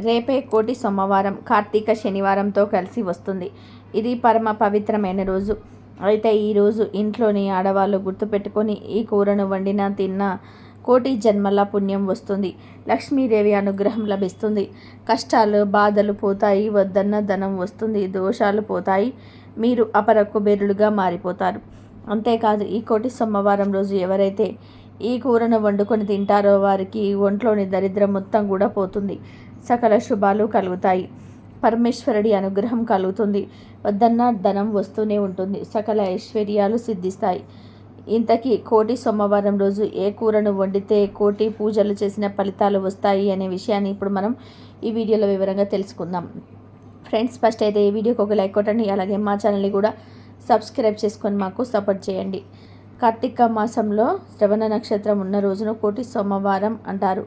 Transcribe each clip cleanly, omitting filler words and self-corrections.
రేపే కోటి సోమవారం కార్తీక శనివారంతో కలిసి వస్తుంది. ఇది పరమ పవిత్రమైన రోజు. అయితే ఈరోజు ఇంట్లోని ఆడవాళ్ళు గుర్తుపెట్టుకొని ఈ కూరను వండినా తిన్నా కోటి జన్మల పుణ్యం వస్తుంది. లక్ష్మీదేవి అనుగ్రహం లభిస్తుంది. కష్టాలు బాధలు పోతాయి. వద్దన్న ధనం వస్తుంది. దోషాలు పోతాయి. మీరు అపర కుబేరులుగా మారిపోతారు. అంతేకాదు ఈ కోటి సోమవారం రోజు ఎవరైతే ఈ కూరను వండుకొని తింటారో వారికి ఒంట్లోని దరిద్రం మొత్తం కూడా పోతుంది. సకల శుభాలు కలుగుతాయి. పరమేశ్వరుడి అనుగ్రహం కలుగుతుంది. వద్దన్న ధనం వస్తూనే ఉంటుంది. సకల ఐశ్వర్యాలు సిద్ధిస్తాయి. ఇంతకీ కోటి సోమవారం రోజు ఏ కూరను వండితే కోటి పూజలు చేసిన ఫలితాలు వస్తాయి అనే విషయాన్ని ఇప్పుడు మనం ఈ వీడియోలో వివరంగా తెలుసుకుందాం. ఫ్రెండ్స్, ఫస్ట్ అయితే ఈ వీడియోకి ఒక లైక్ కొట్టండి. అలాగే మా ఛానల్ని కూడా సబ్స్క్రైబ్ చేసుకొని మాకు సపోర్ట్ చేయండి. కార్తీక మాసంలో శ్రవణ నక్షత్రం ఉన్న రోజును కోటి సోమవారం అంటారు.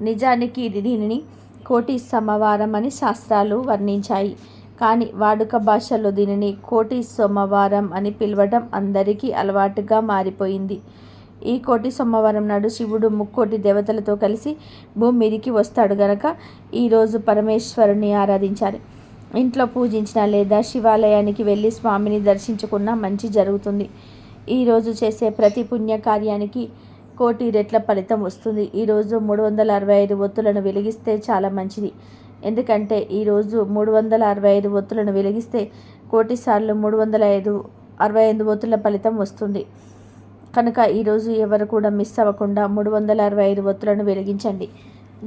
నిజానికి దీనిని కోటి సోమవారం అని శాస్త్రాలు వర్ణించాయి. కానీ వాడుక భాషలో దీనిని కోటి సోమవారం అని పిలవడం అందరికీ అలవాటుగా మారిపోయింది. ఈ కోటి సోమవారం నాడు శివుడు ముక్కోటి దేవతలతో కలిసి భూమి మీదికి వస్తాడు గనక ఈరోజు పరమేశ్వరుని ఆరాధించాలి. ఇంట్లో పూజించిన లేదా శివాలయానికి వెళ్ళి స్వామిని దర్శించుకున్నా మంచి జరుగుతుంది. ఈరోజు చేసే ప్రతి పుణ్య కార్యానికి కోటి రెట్ల ఫలితం వస్తుంది. ఈరోజు 365 ఒత్తులను వెలిగిస్తే చాలా మంచిది. ఎందుకంటే ఈరోజు 365 ఒత్తులను వెలిగిస్తే కోటి సార్లు 365 ఒత్తుల ఫలితం వస్తుంది. కనుక ఈరోజు ఎవరు కూడా మిస్ అవ్వకుండా 365 ఒత్తులను వెలిగించండి.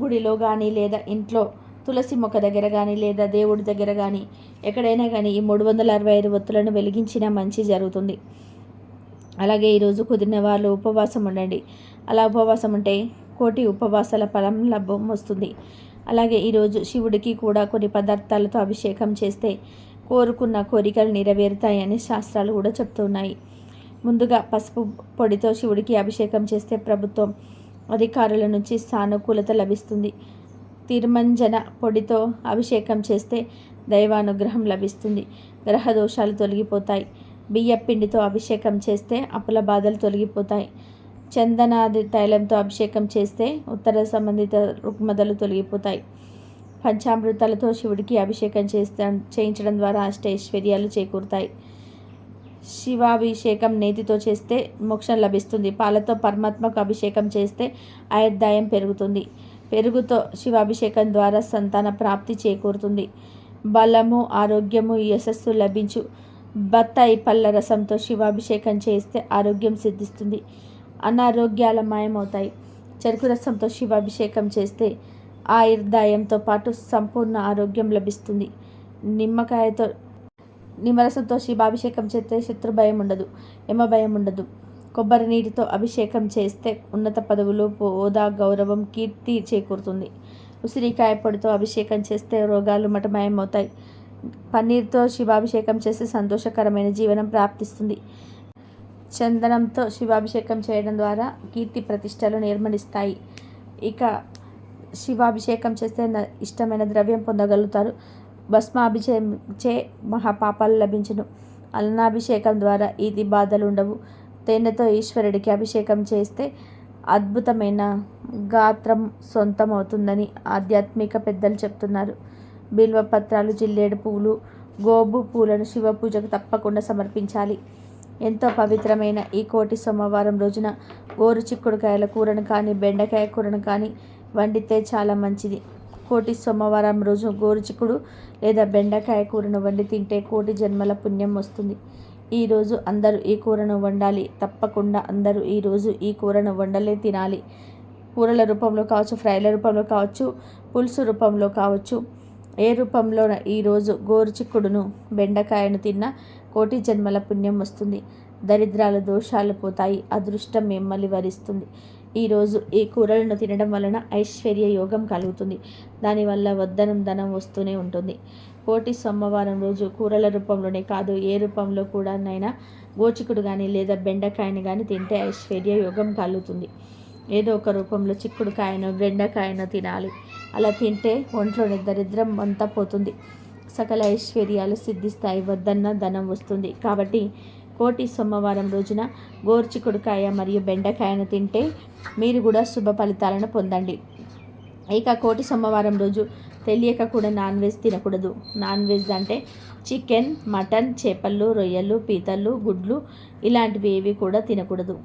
గుడిలో కానీ లేదా ఇంట్లో తులసి మొక్క దగ్గర కానీ లేదా దేవుడి దగ్గర కానీ ఎక్కడైనా కానీ ఈ 365 ఒత్తులను వెలిగించినా మంచి జరుగుతుంది. అలాగే ఈరోజు కుదిరిన వాళ్ళు ఉపవాసం ఉండండి. అలా ఉపవాసం ఉంటే కోటి ఉపవాసాల ఫలం లభం వస్తుంది. అలాగే ఈరోజు శివుడికి కూడా కొన్ని పదార్థాలతో అభిషేకం చేస్తే కోరుకున్న కోరికలు నెరవేరుతాయని శాస్త్రాలు కూడా చెప్తున్నాయి. ముందుగా పసుపు పొడితో శివుడికి అభిషేకం చేస్తే ప్రభుత్వం అధికారుల నుంచి సానుకూలత లభిస్తుంది. తిరుమంజన పొడితో అభిషేకం చేస్తే దైవానుగ్రహం లభిస్తుంది. గ్రహ దోషాలు తొలగిపోతాయి. బియ్య పిండితో అభిషేకం చేస్తే అప్పుల బాధలు తొలగిపోతాయి. చందనాది తైలంతో అభిషేకం చేస్తే ఉత్తర సంబంధిత రుగ్మతలు తొలగిపోతాయి. పంచామృతాలతో శివుడికి అభిషేకం చేయించడం ద్వారా అష్టైశ్వర్యాలు చేకూరుతాయి. శివాభిషేకం నేతితో చేస్తే మోక్షం లభిస్తుంది. పాలతో పరమాత్మకు అభిషేకం చేస్తే ఆయుర్దాయం పెరుగుతుంది. పెరుగుతో శివాభిషేకం ద్వారా సంతాన ప్రాప్తి చేకూరుతుంది. బలము, ఆరోగ్యము, యశస్సు లభించు. బత్తాయి పళ్ళ రసంతో శివాభిషేకం చేస్తే ఆరోగ్యం సిద్ధిస్తుంది. అనారోగ్యాల మాయమవుతాయి. చెరుకు రసంతో శివాభిషేకం చేస్తే ఆయుర్దాయంతో పాటు సంపూర్ణ ఆరోగ్యం లభిస్తుంది. నిమ్మరసంతో శివాభిషేకం చేస్తే శత్రు భయం ఉండదు, యమ భయం ఉండదు. కొబ్బరి నీటితో అభిషేకం చేస్తే ఉన్నత పదవులు, హోదా, గౌరవం, కీర్తి చేకూరుతుంది. ఉసిరికాయ పొడితో అభిషేకం చేస్తే రోగాలు మటమాయమవుతాయి. పన్నీర్తో శివాభిషేకం చేస్తే సంతోషకరమైన జీవనం ప్రాప్తిస్తుంది. చందనంతో శివాభిషేకం చేయడం ద్వారా కీర్తి ప్రతిష్టలు నిర్మలిస్తాయి. ఇక శివాభిషేకం చేస్తే ఇష్టమైన ద్రవ్యం పొందగలుగుతారు. భస్మాభిషేకంచే మహాపాపాలు లభించును. అన్నాభిషేకం ద్వారా ఇది బాధలు ఉండవు. తేనెతో ఈశ్వరుడికి అభిషేకం చేస్తే అద్భుతమైన గాత్రం సొంతం అవుతుందని ఆధ్యాత్మిక పెద్దలు చెప్తున్నారు. బిల్వపత్రాలు, జిల్లేడు పువ్వులు, గోబు పూలను శివ పూజకు తప్పకుండా సమర్పించాలి. ఎంతో పవిత్రమైన ఈ కోటి సోమవారం రోజున గోరు చిక్కుడుకాయల కూరను కానీ బెండకాయ కూరను కానీ వండితే చాలా మంచిది. కోటి సోమవారం రోజు గోరు చిక్కుడు లేదా బెండకాయ కూరను వండి తింటే కోటి జన్మల పుణ్యం వస్తుంది. ఈరోజు అందరూ ఈ కూరను వండాలి. తప్పకుండా అందరూ ఈరోజు ఈ కూరను వండలే తినాలి. కూరల రూపంలో కావచ్చు, ఫ్రైల రూపంలో కావచ్చు, పులుసు రూపంలో కావచ్చు, ఏ రూపంలో ఈరోజు గోరు చిక్కుడును బెండకాయను తిన్నా కోటి జన్మల పుణ్యం వస్తుంది. దరిద్రాల దోషాలు పోతాయి. అదృష్టం మిమ్మల్ని వరిస్తుంది. ఈరోజు ఈ కూరలను తినడం వలన ఐశ్వర్య యోగం కలుగుతుంది. దానివల్ల వద్దనం ధనం వస్తూనే ఉంటుంది. కోటి సోమవారం రోజు కూరల రూపంలోనే కాదు, ఏ రూపంలో కూడానైనా గోచికుడు కానీ లేదా బెండకాయని కానీ తింటే ఐశ్వర్య యోగం కలుగుతుంది. ఏదో ఒక రూపంలో చిక్కుడుకాయను బెండకాయను తినాలి. అలా తింటే ఒంట్లోని దరిద్రం అంతా పోతుంది. సకల ఐశ్వర్యాలు సిద్ధిస్తాయి. వద్దన్న ధనం వస్తుంది. కాబట్టి కోటి సోమవారం రోజున గోరుచిక్కుడుకాయ మరియు బెండకాయను తింటే మీరు కూడా శుభ ఫలితాలను పొందండి. ఇక కోటి సోమవారం రోజు తెలియక కూడా నాన్ వెజ్ తినకూడదు. నాన్ వెజ్ అంటే చికెన్, మటన్, చేపలు, రొయ్యలు, పీతలు, గుడ్లు ఇలాంటివి ఏవి కూడా తినకూడదు.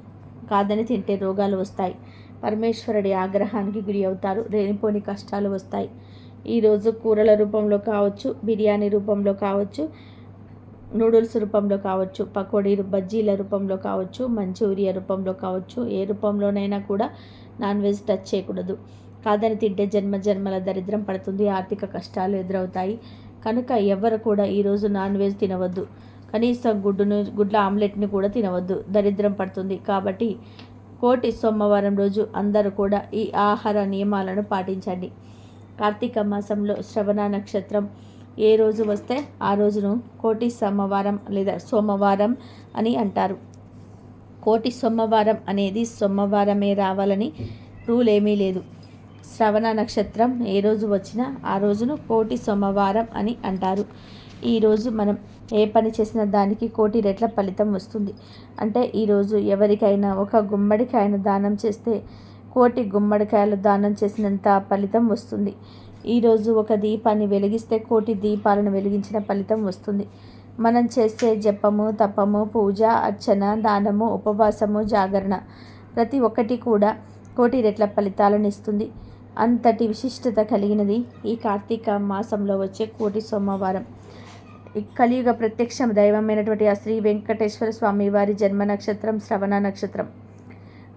కాదని తింటే రోగాలు వస్తాయి. పరమేశ్వరుడి ఆగ్రహానికి గురి అవుతారు. లేనిపోని కష్టాలు వస్తాయి. ఈరోజు కూరల రూపంలో కావచ్చు, బిర్యానీ రూపంలో కావచ్చు, నూడిల్స్ రూపంలో కావచ్చు, పకోడీలు బజ్జీల రూపంలో కావచ్చు, మంచూరియా రూపంలో కావచ్చు, ఏ రూపంలోనైనా కూడా నాన్ వెజ్ టచ్ చేయకూడదు. కాదని తింటే జన్మ జన్మల దరిద్రం పడుతుంది. ఆర్థిక కష్టాలు ఎదురవుతాయి. కనుక ఎవరు కూడా ఈరోజు నాన్ వెజ్ తినవద్దు. కనీసం గుడ్ల ఆమ్లెట్ని కూడా తినవద్దు. దరిద్రం పడుతుంది. కాబట్టి కోటి సోమవారం రోజు అందరూ కూడా ఈ ఆహార నియమాలను పాటించండి. కార్తీక మాసంలో శ్రవణ నక్షత్రం ఏ రోజు వస్తే ఆ రోజును కోటి సోమవారం లేదా సోమవారం అని అంటారు. కోటి సోమవారం అనేది సోమవారమే రావాలని రూల్ ఏమీ లేదు. శ్రవణ నక్షత్రం ఏ రోజు వచ్చినా ఆ రోజును కోటి సోమవారం అని అంటారు. ఈరోజు మనం ఏ పని చేసినా దానికి కోటి రెట్ల ఫలితం వస్తుంది. అంటే ఈరోజు ఎవరికైనా ఒక గుమ్మడికాయను దానం చేస్తే కోటి గుమ్మడికాయలు దానం చేసినంత ఫలితం వస్తుంది. ఈరోజు ఒక దీపాన్ని వెలిగిస్తే కోటి దీపాలను వెలిగించిన ఫలితం వస్తుంది. మనం చేసే జపము, తపము, పూజ, అర్చన, దానము, ఉపవాసము, జాగరణ ప్రతి ఒక్కటి కూడా కోటి రెట్ల ఫలితాలను ఇస్తుంది. అంతటి విశిష్టత కలిగినది ఈ కార్తీక మాసంలో వచ్చే కోటి సోమవారం. కలియుగ ప్రత్యక్ష దైవమైనటువంటి ఆ శ్రీ వెంకటేశ్వర స్వామి వారి జన్మ నక్షత్రం శ్రవణ నక్షత్రం.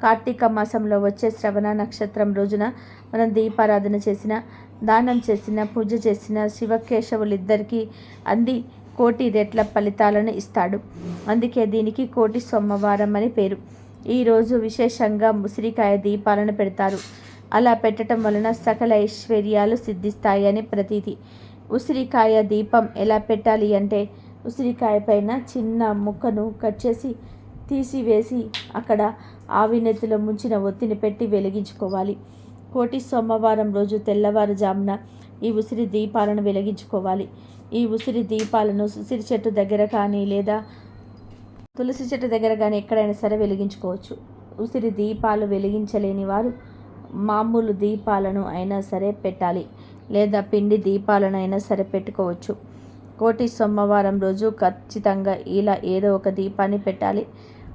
కార్తీక మాసంలో వచ్చే శ్రవణ నక్షత్రం రోజున మనం దీపారాధన చేసిన, దానం చేసిన, పూజ చేసిన శివకేశవులిద్దరికీ అంది కోటి రెట్ల ఫలితాలను ఇస్తాడు. అందుకే దీనికి కోటి సోమవారం అని పేరు. ఈరోజు విశేషంగా ఉసిరికాయ దీపాలను పెడతారు. అలా పెట్టడం వలన సకల ఐశ్వర్యాలు సిద్ధిస్తాయని ప్రతీతి. ఉసిరికాయ దీపం ఎలా పెట్టాలి అంటే ఉసిరికాయ పైన చిన్న ముక్కను కట్ చేసి తీసివేసి అక్కడ ఆవినెత్తిలో ముంచిన ఒత్తిని పెట్టి వెలిగించుకోవాలి. కోటి సోమవారం రోజు తెల్లవారుజామున ఈ ఉసిరి దీపాలను వెలిగించుకోవాలి. ఈ ఉసిరి దీపాలను ఉసిరి చెట్టు దగ్గర కానీ లేదా తులసి చెట్టు దగ్గర కానీ ఎక్కడైనా సరే వెలిగించుకోవచ్చు. ఉసిరి దీపాలు వెలిగించలేని వారు మామూలు దీపాలను అయినా సరే పెట్టాలి, లేదా పిండి దీపాలను అయినా సరే పెట్టుకోవచ్చు. కోటి సోమవారం రోజు ఖచ్చితంగా ఇలా ఏదో ఒక దీపాన్ని పెట్టాలి.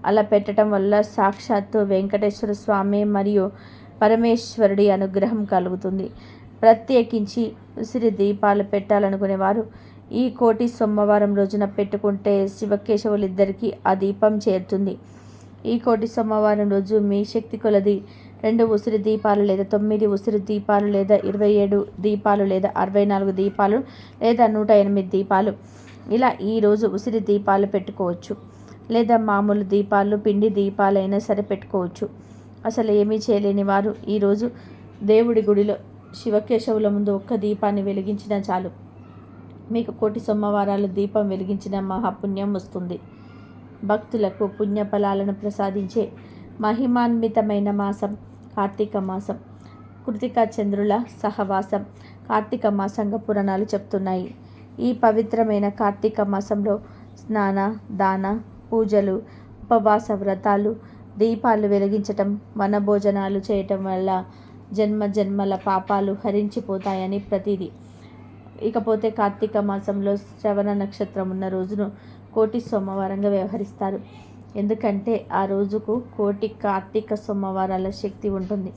అలా పెట్టడం వల్ల సాక్షాత్తు వెంకటేశ్వర స్వామి మరియు పరమేశ్వరుడి అనుగ్రహం కలుగుతుంది. ప్రత్యేకించి ఉసిరి దీపాలు పెట్టాలనుకునేవారు ఈ కోటి సోమవారం రోజున పెట్టుకుంటే శివకేశవులిద్దరికీ ఆ దీపం చేరుతుంది. ఈ కోటి సోమవారం రోజు మీ శక్తి కొలది 2 ఉసిరి దీపాలు లేదా 9 ఉసిరి దీపాలు లేదా 27 దీపాలు లేదా 64 దీపాలు లేదా 108 దీపాలు ఇలా ఈరోజు ఉసిరి దీపాలు పెట్టుకోవచ్చు. లేదా మామూలు దీపాలు, పిండి దీపాలైనా సరే పెట్టుకోవచ్చు. అసలు ఏమీ చేయలేని వారు ఈరోజు దేవుడి గుడిలో శివకేశవుల ముందు ఒక్క దీపాన్ని వెలిగించినా చాలు. మీకు కోటి సోమవారాలు దీపం వెలిగించిన మహాపుణ్యం వస్తుంది. భక్తులకు పుణ్యఫలాలను ప్రసాదించే మహిమాన్వితమైన మాసం కార్తీక మాసం. కృతికా చంద్రుల సహవాసం కార్తీక మాసంగా పురాణాలు చెప్తున్నాయి. ఈ పవిత్రమైన కార్తీక మాసంలో స్నాన, దాన, పూజలు, ఉపవాస వ్రతాలు, దీపాలు వెలిగించటం, వనభోజనాలు చేయటం వల్ల జన్మ జన్మల పాపాలు హరించిపోతాయని ప్రతీది. ఇకపోతే కార్తీక మాసంలో శ్రవణ నక్షత్రం ఉన్న రోజును కోటి సోమవారంగా వ్యవహరిస్తారు. ఎందుకంటే ఆ రోజుకు కోటి కార్తీక సోమవారాల శక్తి ఉంటుంది.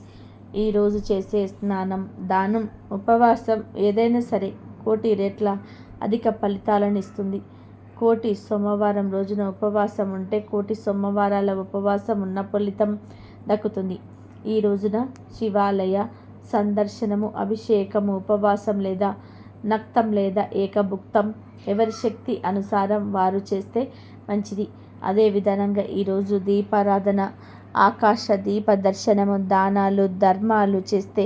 ఈరోజు చేసే స్నానం, దానం, ఉపవాసం ఏదైనా సరే కోటి రెట్ల అధిక ఫలితాలను ఇస్తుంది. కోటి సోమవారం రోజున ఉపవాసం ఉంటే కోటి సోమవారాల ఉపవాసం ఉన్న ఫలితం దక్కుతుంది. ఈ రోజున శివాలయ సందర్శనము, అభిషేకము, ఉపవాసం లేదా నక్తం లేదా ఏకభుక్తం ఎవరి శక్తి అనుసారం వారు చేస్తే మంచిది. అదే విధంగా ఈరోజు దీపారాధన, ఆకాశ దీప దర్శనము, దానాలు, ధర్మాలు చేస్తే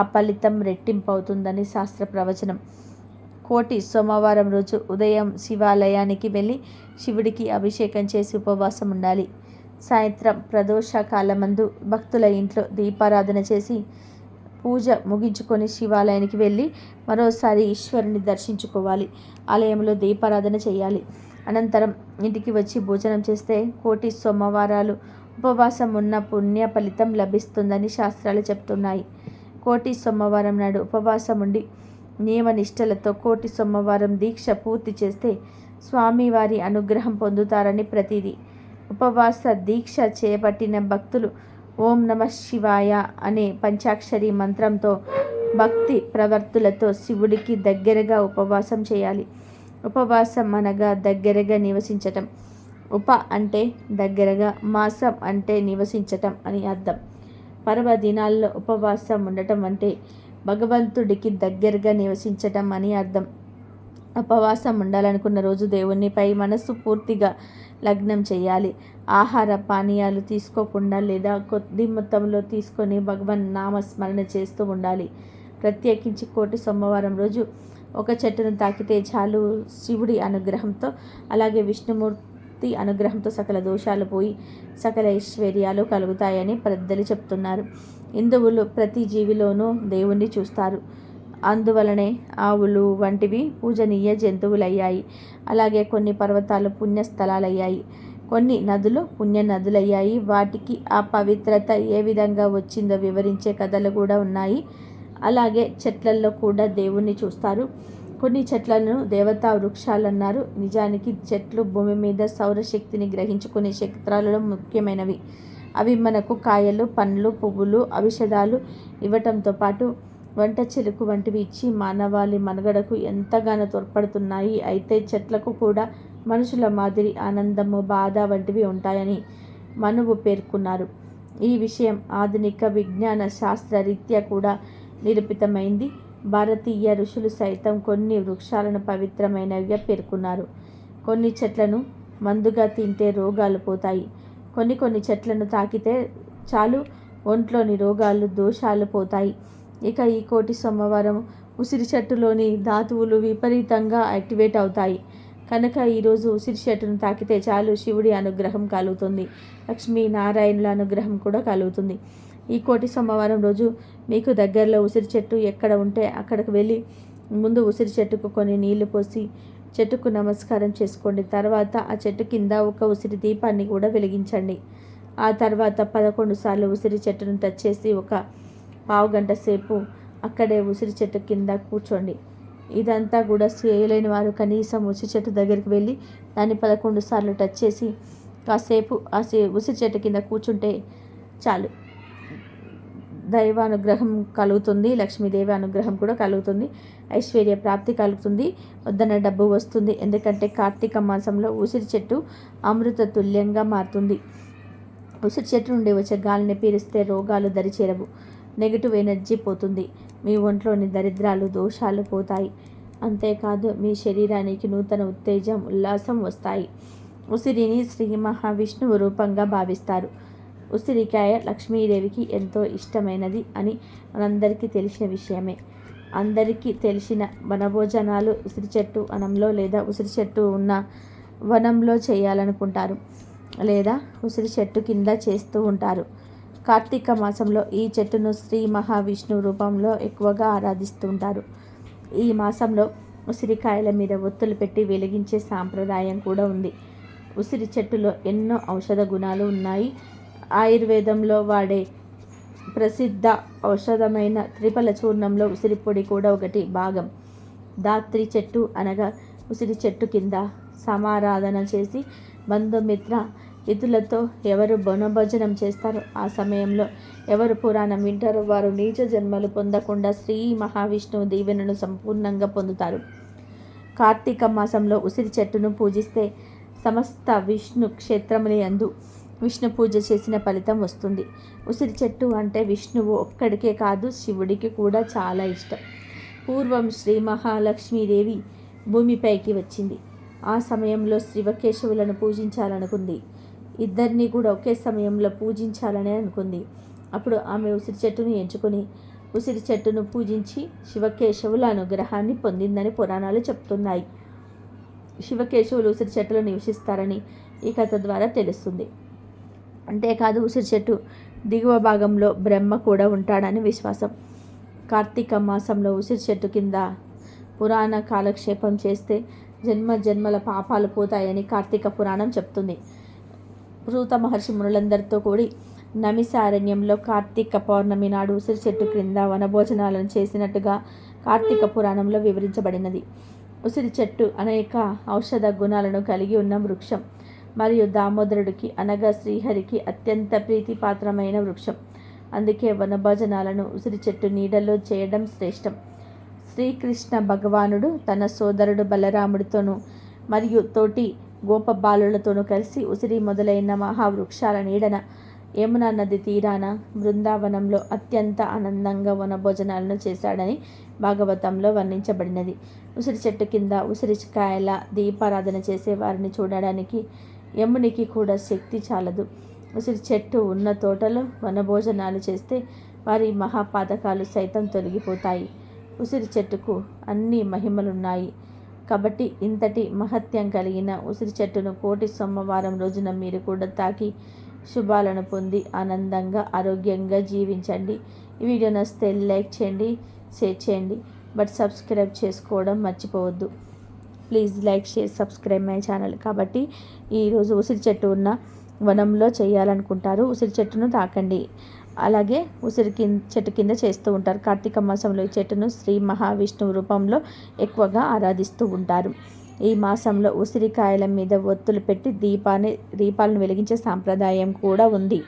ఆ ఫలితం రెట్టింపు అవుతుందని శాస్త్ర ప్రవచనం. కోటి సోమవారం రోజు ఉదయం శివాలయానికి వెళ్ళి శివుడికి అభిషేకం చేసి ఉపవాసం ఉండాలి. సాయంత్రం ప్రదోష కాలమందు భక్తుల ఇంట్లో దీపారాధన చేసి పూజ ముగించుకొని శివాలయానికి వెళ్ళి మరోసారి ఈశ్వరుని దర్శించుకోవాలి. ఆలయంలో దీపారాధన చేయాలి. అనంతరం ఇంటికి వచ్చి భోజనం చేస్తే కోటి సోమవారాలు ఉపవాసం ఉన్న పుణ్య ఫలితం లభిస్తుందని శాస్త్రాలు చెప్తున్నాయి. కోటి సోమవారం నాడు ఉపవాసం ఉండి నియమనిష్టలతో కోటి సోమవారం దీక్ష పూర్తి చేస్తే స్వామివారి అనుగ్రహం పొందుతారని ప్రతీది. ఉపవాస దీక్ష చేపట్టిన భక్తులు ఓం నమ శివాయ అనే పంచాక్షరి మంత్రంతో భక్తి ప్రవర్తులతో శివుడికి దగ్గరగా ఉపవాసం చేయాలి. ఉపవాసం అనగా దగ్గరగా నివసించటం. ఉప అంటే దగ్గరగా, మాసం అంటే నివసించటం అని అర్థం. పర్వదినాల్లో ఉపవాసం ఉండటం అంటే భగవంతుడికి దగ్గరగా నివసించటం అని అర్థం. ఉపవాసం ఉండాలనుకున్న రోజు దేవునిపై మనస్సు పూర్తిగా లగ్నం చేయాలి. ఆహార పానీయాలు తీసుకోకుండా లేదా కొద్ది మొత్తంలో తీసుకొని భగవన్ నామస్మరణ చేస్తూ ఉండాలి. ప్రత్యేకించి కోటి సోమవారం రోజు ఒక చెట్టును తాకితే చాలు శివుడి అనుగ్రహంతో, అలాగే విష్ణుమూర్తి అనుగ్రహంతో సకల దోషాలు పోయి సకల ఐశ్వర్యాలు కలుగుతాయని పెద్దలు చెప్తున్నారు. హిందువులు ప్రతి జీవిలోనూ దేవుణ్ణి చూస్తారు. అందువలనే ఆవులు వంటివి పూజనీయ జంతువులయ్యాయి. అలాగే కొన్ని పర్వతాలు పుణ్యస్థలాలయ్యాయి, కొన్ని నదులు పుణ్య నదులయ్యాయి. వాటికి ఆ పవిత్రత ఏ విధంగా వచ్చిందో వివరించే కథలు కూడా ఉన్నాయి. అలాగే చెట్లల్లో కూడా దేవుణ్ణి చూస్తారు. కొన్ని చెట్లను దేవతా వృక్షాలు అన్నారు. నిజానికి చెట్లు భూమి మీద సౌరశక్తిని గ్రహించుకునే క్షేత్రాలలో ముఖ్యమైనవి. అవి మనకు కాయలు, పండ్లు, పువ్వులు, ఔషధాలు ఇవ్వటంతో పాటు వంట చెరుకు వంటివి ఇచ్చి మానవాళి మనుగడకు ఎంతగానో తోడ్పడుతున్నాయి. అయితే చెట్లకు కూడా మనుషుల మాదిరి ఆనందము, బాధ వంటివి ఉంటాయని మనువు పేర్కొన్నారు. ఈ విషయం ఆధునిక విజ్ఞాన శాస్త్ర రీత్యా కూడా నిరూపితమైంది. భారతీయ ఋషులు సైతం కొన్ని వృక్షాలను పవిత్రమైనవిగా పేర్కొన్నారు. కొన్ని చెట్లను మందుగా తింటే రోగాలు పోతాయి. కొన్ని చెట్లను తాకితే చాలు ఒంట్లోని రోగాలు, దోషాలు పోతాయి. ఇక ఈ కోటి సోమవారం ఉసిరి చెట్టులోని ధాతువులు విపరీతంగా యాక్టివేట్ అవుతాయి. కనుక ఈరోజు ఉసిరి చెట్టును తాకితే చాలు శివుడి అనుగ్రహం కలుగుతుంది. లక్ష్మీనారాయణుల అనుగ్రహం కూడా కలుగుతుంది. ఈ కోటి సోమవారం రోజు మీకు దగ్గరలో ఉసిరి చెట్టు ఎక్కడ ఉంటే అక్కడికి వెళ్ళి ముందు ఉసిరి చెట్టుకు కొన్ని నీళ్లు పోసి చెట్టుకు నమస్కారం చేసుకోండి. తర్వాత ఆ చెట్టు కింద ఒక ఉసిరి దీపాన్ని కూడా వెలిగించండి. ఆ తర్వాత 11 సార్లు ఉసిరి చెట్టును టచ్ చేసి ఒక పావు గంట సేపు అక్కడే ఉసిరి చెట్టు కింద కూర్చోండి. ఇదంతా కూడా చేయలేని వారు కనీసం ఉసిరి చెట్టు దగ్గరికి వెళ్ళి దాన్ని 11 సార్లు టచ్ చేసి కాసేపు ఆ ఉసిరి చెట్టు కింద కూర్చుంటే చాలు. దైవానుగ్రహం కలుగుతుంది, లక్ష్మీదేవి అనుగ్రహం కూడా కలుగుతుంది, ఐశ్వర్య ప్రాప్తి కలుగుతుంది, వద్దన్న డబ్బు వస్తుంది. ఎందుకంటే కార్తీక మాసంలో ఉసిరి చెట్టు అమృత తుల్యంగా మారుతుంది. ఉసిరి చెట్టు నుండి వచ్చే గాలిని పీలిస్తే రోగాలు దరిచేరవు, నెగిటివ్ ఎనర్జీ పోతుంది, మీ ఒంట్లోని దరిద్రాలు, దోషాలు పోతాయి. అంతేకాదు మీ శరీరానికి నూతన ఉత్తేజం, ఉల్లాసం వస్తాయి. ఉసిరిని శ్రీ మహావిష్ణువు రూపంగా భావిస్తారు. ఉసిరికాయ లక్ష్మీదేవికి ఎంతో ఇష్టమైనది అని మనందరికీ తెలిసిన విషయమే. అందరికీ తెలిసిన వనభోజనాలు ఉసిరి చెట్టు వనంలో లేదా ఉసిరి చెట్టు ఉన్న వనంలో చేయాలనుకుంటారు, లేదా ఉసిరి చెట్టు కింద చేస్తూ ఉంటారు. కార్తీక మాసంలో ఈ చెట్టును శ్రీ మహావిష్ణువు రూపంలో ఎక్కువగా ఆరాధిస్తుంటారు. ఈ మాసంలో ఉసిరికాయల మీద ఒత్తులు పెట్టి వెలిగించే సాంప్రదాయం కూడా ఉంది. ఉసిరి చెట్టులో ఎన్నో ఔషధ గుణాలు ఉన్నాయి. ఆయుర్వేదంలో వాడే ప్రసిద్ధ ఔషధమైన త్రిఫల చూర్ణంలో ఉసిరి పొడి కూడా ఒకటి భాగం. దాత్రి చెట్టు అనగా ఉసిరి చెట్టు కింద సమారాధన చేసి బంధుమిత్ర ఇతులతో ఎవరు వనభోజనం చేస్తారో ఆ సమయంలో ఎవరు పురాణం వింటారో వారు నీచ జన్మలు పొందకుండా శ్రీ మహావిష్ణువు దీవెనను సంపూర్ణంగా పొందుతారు. కార్తీక మాసంలో ఉసిరి చెట్టును పూజిస్తే సమస్త విష్ణు క్షేత్రముల యందు విష్ణు పూజ చేసిన ఫలితం వస్తుంది. ఉసిరి చెట్టు అంటే విష్ణువు ఒక్కడికే కాదు, శివుడికి కూడా చాలా ఇష్టం. పూర్వం శ్రీ మహాలక్ష్మీదేవి భూమిపైకి వచ్చింది. ఆ సమయంలో శివకేశవులను పూజించాలనుకుంది. ఇద్దరిని కూడా ఒకే సమయంలో పూజించాలని అనుకుంది. అప్పుడు ఆమె ఉసిరి చెట్టును ఎంచుకొని ఉసిరి చెట్టును పూజించి శివకేశవుల అనుగ్రహాన్ని పొందిందని పురాణాలు చెప్తున్నాయి. శివకేశవులు ఉసిరి చెట్టులో నివసిస్తారని ఈ కథ ద్వారా తెలుస్తుంది. అంతేకాదు ఉసిరి చెట్టు దిగువ భాగంలో బ్రహ్మ కూడా ఉంటాడని విశ్వాసం. కార్తీక మాసంలో ఉసిరి చెట్టు కింద పురాణ కాలక్షేపం చేస్తే జన్మ జన్మల పాపాలు పోతాయని కార్తీక పురాణం చెప్తుంది. సూత మహర్షి మునులందరితో కూడి నమిసారణ్యంలో కార్తీక పౌర్ణమి నాడు ఉసిరి చెట్టు క్రింద వనభోజనాలను చేసినట్టుగా కార్తీక పురాణంలో వివరించబడినది. ఉసిరి చెట్టు అనేక ఔషధ గుణాలను కలిగి ఉన్న వృక్షం మరియు దామోదరుడికి అనగా శ్రీహరికి అత్యంత ప్రీతిపాత్రమైన వృక్షం. అందుకే వనభోజనాలను ఉసిరి చెట్టు నీడలో చేయడం శ్రేష్టం. శ్రీకృష్ణ భగవానుడు తన సోదరుడు బలరాముడితోనూ మరియు తోటి గోపబాలులతోనూ కలిసి ఉసిరి మొదలైన మహావృక్షాల నీడన యమునా నది తీరాన బృందావనంలో అత్యంత ఆనందంగా వనభోజనాలను చేశాడని భాగవతంలో వర్ణించబడినది. ఉసిరి చెట్టు కింద ఉసిరికాయల దీపారాధన చేసే వారిని చూడడానికి యమునికి కూడా శక్తి చాలదు. ఉసిరి చెట్టు ఉన్న తోటలో వనభోజనాలు చేస్తే వారి మహాపాతకాలు సైతం తొలగిపోతాయి. ఉసిరి చెట్టుకు అన్ని మహిమలున్నాయి కాబట్టి ఇంతటి మహత్యం కలిగిన ఉసిరి చెట్టును కోటి సోమవారం రోజున మీరు కూడా తాకి శుభాలను పొంది ఆనందంగా ఆరోగ్యంగా జీవించండి. ఈ వీడియో నచ్చితే లైక్ చేయండి, షేర్ చేయండి, బట్ సబ్స్క్రైబ్ చేసుకోవడం మర్చిపోవద్దు. Please like, share, subscribe my channel. కాబట్టి ఈరోజు ఉసిరి చెట్టు ఉన్న వనంలో చేయాలనుకుంటారు, ఉసిరి చెట్టును తాకండి. అలాగే ఉసిరి చెట్టు కింద చేస్తూ ఉంటారు. కార్తీక మాసంలో ఈ చెట్టును శ్రీ మహావిష్ణువు రూపంలో ఎక్కువగా ఆరాధిస్తూ ఉంటారు. ఈ మాసంలో ఉసిరికాయల మీద ఒత్తులు పెట్టి దీపాలను వెలిగించే సాంప్రదాయం కూడా ఉంది.